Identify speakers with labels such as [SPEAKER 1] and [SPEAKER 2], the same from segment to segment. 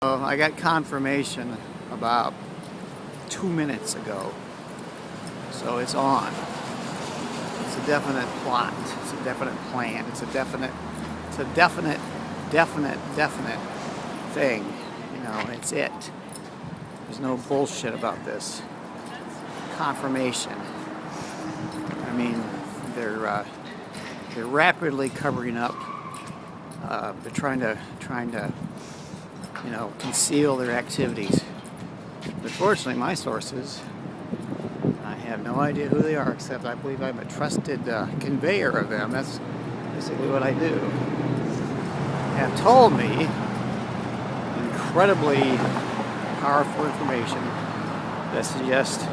[SPEAKER 1] I got confirmation about 2 minutes ago, so it's on. It's a definite plot. It's a definite plan. It's a definite thing. You know, it's it. There's no bullshit about this. Confirmation. I mean, they're rapidly covering up. They're trying to conceal their activities. But fortunately, my sources, I have no idea who they are, except I believe I'm a trusted conveyor of them. That's basically what I do. Have told me incredibly powerful information that suggests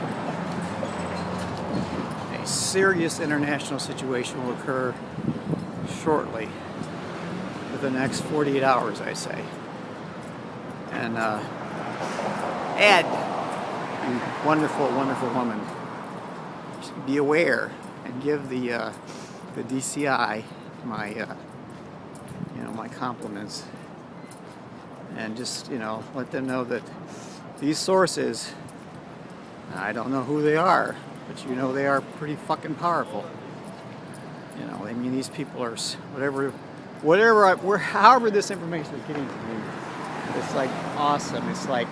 [SPEAKER 1] a serious international situation will occur shortly, within the next 48 hours, I say. And Ed, you wonderful, wonderful woman, be aware and give the DCI my my compliments, and just let them know that these sources, I don't know who they are, but they are pretty fucking powerful. I mean, these people are however this information is getting to me. It's like awesome. It's like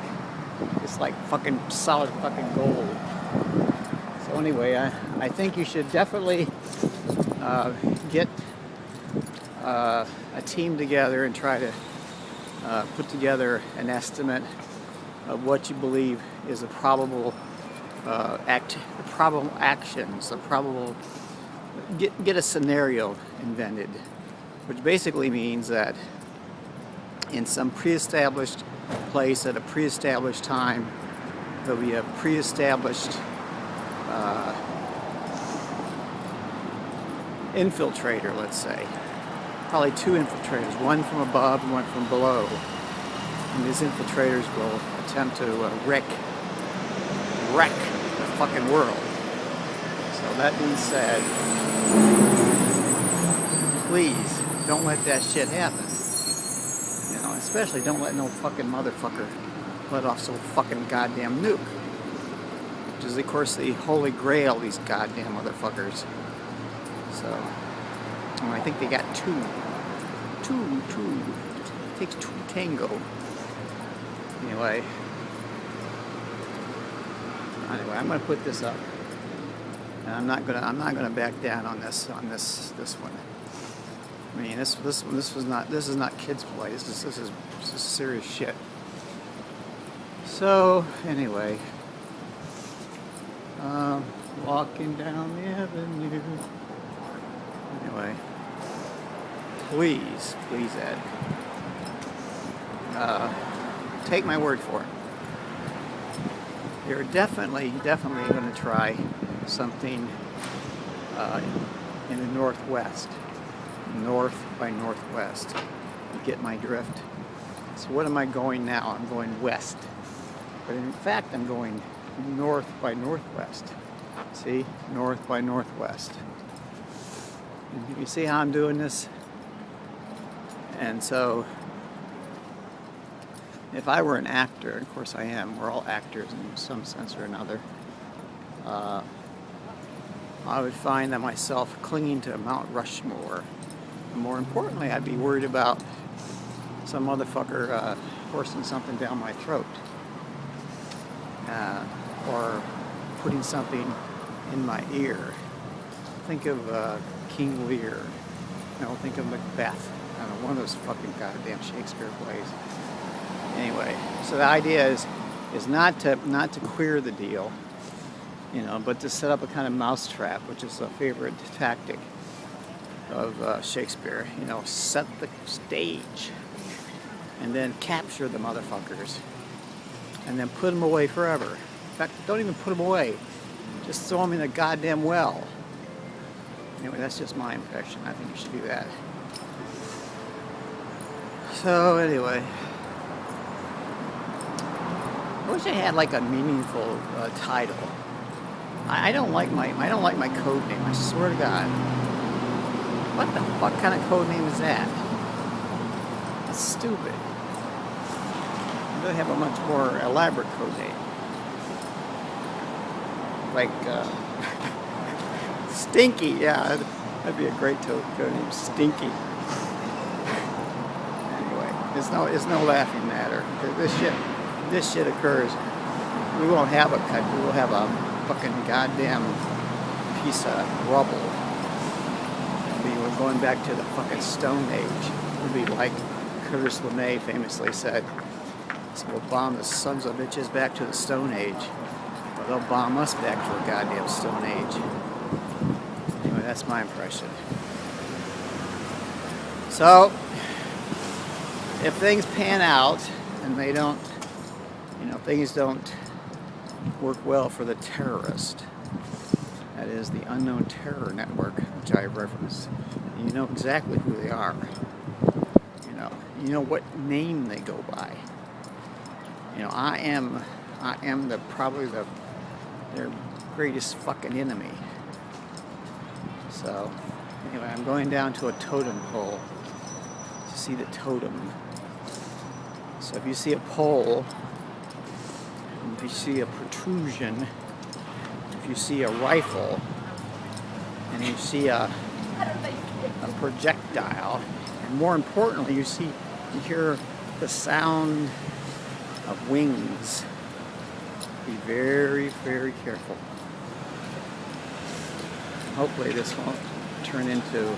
[SPEAKER 1] fucking solid fucking gold. So anyway, I think you should definitely get a team together and try to put together an estimate of what you believe is the probable actions, get a scenario invented, which basically means that in some pre-established place at a pre-established time, there'll be a pre-established infiltrator, let's say. Probably two infiltrators, one from above and one from below. And these infiltrators will attempt to wreck the fucking world. So that being said, please don't let that shit happen. Especially don't let no fucking motherfucker let off some fucking goddamn nuke. Which is, of course, the holy grail, these goddamn motherfuckers. So, I think they got two. It takes two to tango. Anyway, I'm gonna put this up, and I'm not gonna back down on this one. I mean, this is not kids' play. This is serious shit. So anyway, walking down the avenue. Anyway, please, Ed, take my word for it. You're definitely going to try something in the northwest. North by northwest. You get my drift? So what am I going now? I'm going west. But in fact, I'm going north by northwest. See? North by northwest. And you see how I'm doing this? And so, if I were an actor, of course I am, we're all actors in some sense or another, I would find that myself clinging to Mount Rushmore. More importantly, I'd be worried about some motherfucker forcing something down my throat, or putting something in my ear. Think of King Lear. Think of Macbeth. One of those fucking goddamn Shakespeare plays. Anyway, so the idea is not to queer the deal, but to set up a kind of mousetrap, which is a favorite tactic of Shakespeare. Set the stage and then capture the motherfuckers and then put them away forever. In fact, don't even put them away. Just throw them in a goddamn well. Anyway, that's just my impression. I think you should do that. So anyway, I wish I had like a meaningful title. I don't like my code name. I swear to God. What the fuck kind of code name is that? That's stupid. They have a much more elaborate code name. Like Stinky, yeah, that'd be a great code name, Stinky. Anyway, it's no laughing matter. This shit occurs. We won't have a cut. We will have a fucking goddamn piece of rubble. We're going back to the fucking Stone Age. It'll be like Curtis LeMay famously said, so we'll bomb the sons of bitches back to the Stone Age. Well, they'll bomb us back to a goddamn Stone Age. Anyway, that's my impression. So, if things pan out and they don't, things don't work well for the terrorist, that is the Unknown Terror Network, which I reference. You know exactly who they are. You know what name they go by. I am probably their greatest fucking enemy. So anyway, I'm going down to a totem pole to see the totem. So if you see a pole, if you see a protrusion, if you see a rifle, and you see a projectile, and more importantly, you hear the sound of wings, be very, very careful. Hopefully this won't turn into a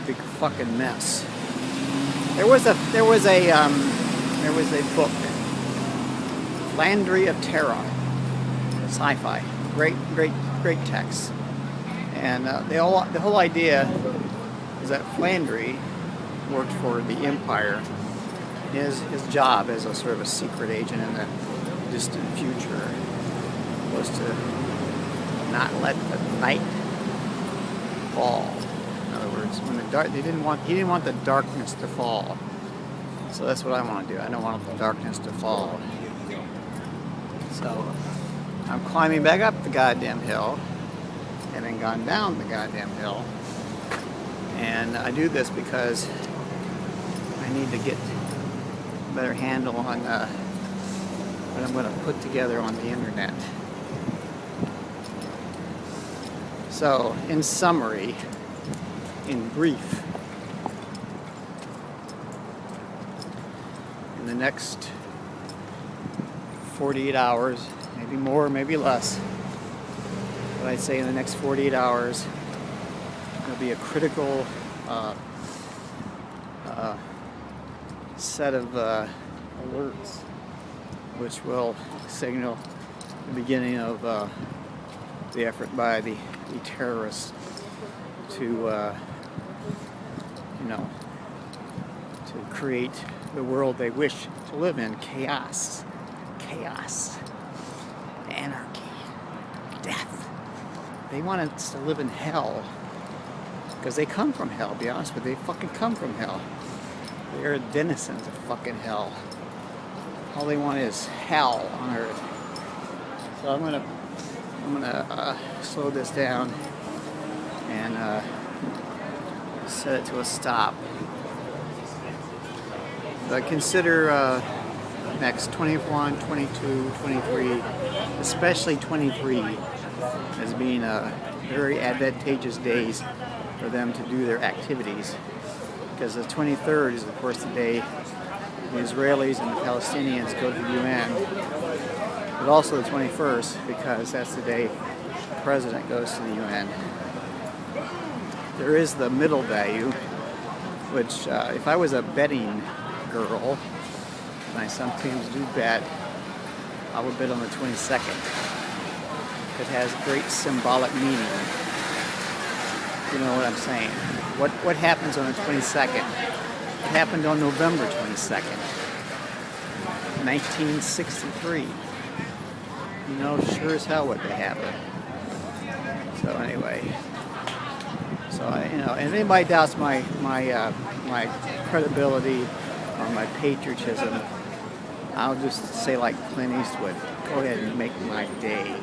[SPEAKER 1] big fucking mess. There was a book, Flandry of Terror, sci-fi, great text, and the whole idea is that Flandry worked for the Empire. His job as a sort of a secret agent in the distant future was to not let the night fall. In other words, when he didn't want the darkness to fall. So that's what I want to do. I don't want the darkness to fall. So I'm climbing back up the goddamn hill, having gone down the goddamn hill, and I do this because I need to get a better handle on what I'm going to put together on the internet. So, in summary, in brief, in the next 48 hours, maybe more, maybe less, but I'd say in the next 48 hours, there'll be a critical set of alerts which will signal the beginning of the effort by the terrorists to to create the world they wish to live in. Chaos, anarchy, death. They want us to live in hell because they come from hell, to be honest with you. They fucking come from hell. They're denizens of fucking hell. All they want is hell on earth. So I'm gonna slow this down and set it to a stop. But consider next 21, 22, 23, especially 23, as being very advantageous days for them to do their activities. Because the 23rd is, of course, the day the Israelis and the Palestinians go to the UN, but also the 21st because that's the day the president goes to the UN. There is the middle value, which if I was a betting girl, and I sometimes do bet, I would bet on the 22nd. It has great symbolic meaning. You know what I'm saying? What happens on the 22nd? It happened on November 22nd, 1963. You know, sure as hell what they happen. So anyway, and if anybody doubts my credibility or my patriotism, I'll just say like Clint Eastwood, go ahead and make my day.